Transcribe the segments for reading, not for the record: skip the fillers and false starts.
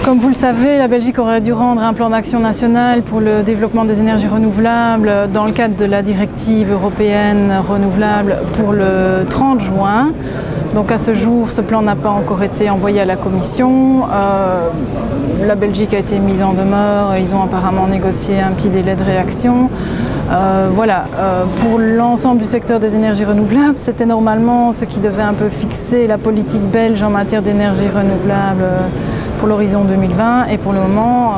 Comme vous le savez, la Belgique aurait dû rendre un plan d'action national pour le développement des énergies renouvelables dans le cadre de la directive européenne renouvelable pour le 30 juin. Donc à ce jour, ce plan n'a pas encore été envoyé à la Commission. La Belgique a été mise en demeure, ils ont apparemment négocié un petit délai de réaction. Pour l'ensemble du secteur des énergies renouvelables, c'était normalement ce qui devait un peu fixer la politique belge en matière d'énergie renouvelable pour l'horizon 2020. Et pour le moment,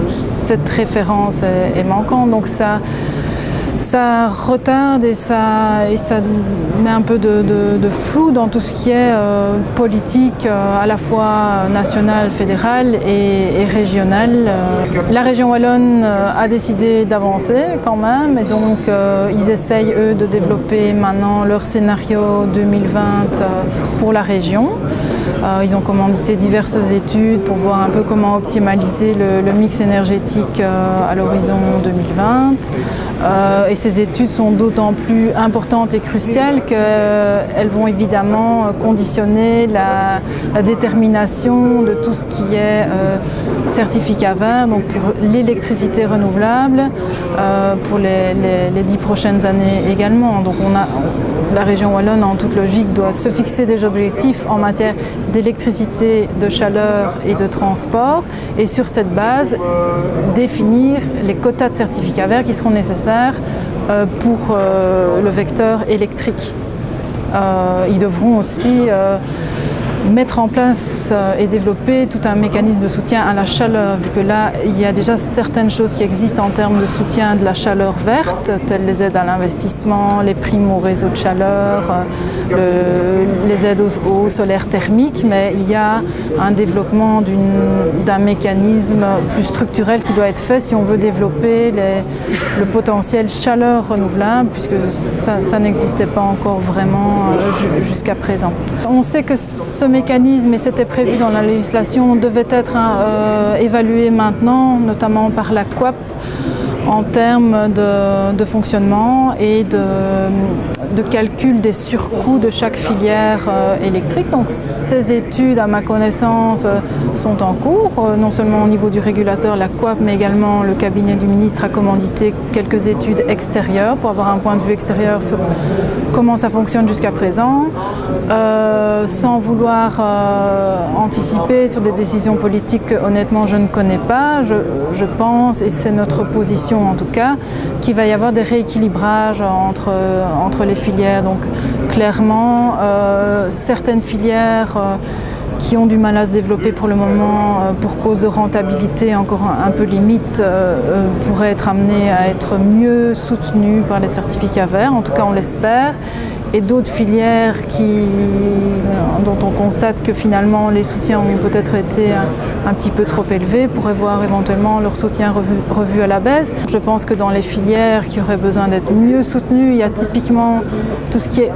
cette référence est manquante. Donc ça retarde et ça met un peu de flou dans tout ce qui est politique à la fois nationale, fédérale et régionale. La région wallonne a décidé d'avancer quand même et donc ils essayent eux de développer maintenant leur scénario 2020 pour la région. Ils ont commandité diverses études pour voir un peu comment optimaliser le mix énergétique à l'horizon 2020. Et ces études sont d'autant plus importantes et cruciales qu'elles vont évidemment conditionner la détermination de tout ce qui est certificat vert, donc pour l'électricité renouvelable pour les 10 prochaines années également. Donc la région wallonne, en toute logique, doit se fixer des objectifs en matière d'électricité, de chaleur et de transport et sur cette base définir les quotas de certificats verts qui seront nécessaires pour le vecteur électrique. Ils devront aussi mettre en place et développer tout un mécanisme de soutien à la chaleur, vu que là, il y a déjà certaines choses qui existent en termes de soutien de la chaleur verte, telles les aides à l'investissement, les primes au réseau de chaleur, les aides au solaire thermique, mais il y a un développement d'un mécanisme plus structurel qui doit être fait si on veut développer le potentiel chaleur renouvelable, puisque ça n'existait pas encore vraiment jusqu'à présent. On sait que ce mécanisme, et c'était prévu dans la législation, devait être évalué maintenant, notamment par la COAP, en termes de fonctionnement et de calcul des surcoûts de chaque filière électrique. Donc ces études, à ma connaissance, sont en cours, non seulement au niveau du régulateur, la COAP, mais également le cabinet du ministre a commandité quelques études extérieures pour avoir un point de vue extérieur sur comment ça fonctionne jusqu'à présent, sans vouloir anticiper sur des décisions politiques que honnêtement je ne connais pas. Je pense, et c'est notre position en tout cas, qu'il va y avoir des rééquilibrages entre les filières. Donc clairement, certaines filières qui ont du mal à se développer pour le moment pour cause de rentabilité encore un peu limite pourraient être amenées à être mieux soutenues par les certificats verts, en tout cas on l'espère. Et d'autres filières dont on constate que finalement les soutiens ont peut-être été un petit peu trop élevés pourraient voir éventuellement leur soutien revu à la baisse. Je pense que dans les filières qui auraient besoin d'être mieux soutenues, il y a typiquement tout ce qui est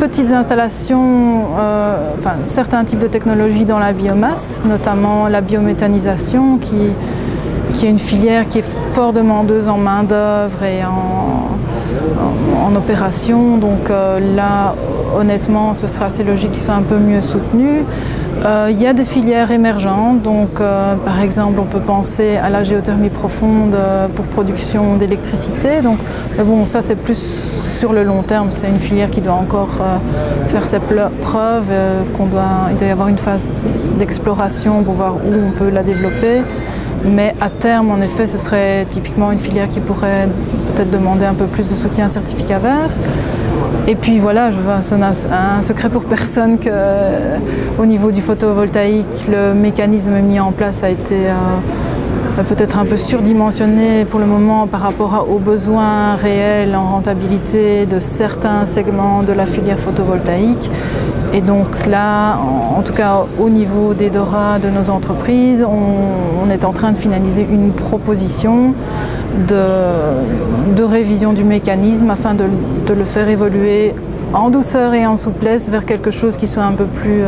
petites installations, certains types de technologies dans la biomasse, notamment la biométhanisation qui est une filière qui est fort demandeuse en main-d'œuvre et en opération. Donc là, honnêtement, ce sera assez logique qu'ils soient un peu mieux soutenus. Il y a des filières émergentes, donc par exemple, on peut penser à la géothermie profonde pour production d'électricité. Donc, mais bon, ça c'est plus sur le long terme, c'est une filière qui doit encore faire ses preuves, il doit y avoir une phase d'exploration pour voir où on peut la développer. Mais à terme, en effet, ce serait typiquement une filière qui pourrait peut-être demander un peu plus de soutien à certificat vert. Et puis voilà, ce n'est un secret pour personne qu'au niveau du photovoltaïque, le mécanisme mis en place a été peut-être un peu surdimensionné pour le moment par rapport aux besoins réels en rentabilité de certains segments de la filière photovoltaïque. Et donc là, en tout cas au niveau des DORA de nos entreprises, on est en train de finaliser une proposition de révision du mécanisme afin de le faire évoluer en douceur et en souplesse vers quelque chose qui soit un peu plus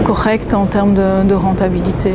correct en termes de rentabilité.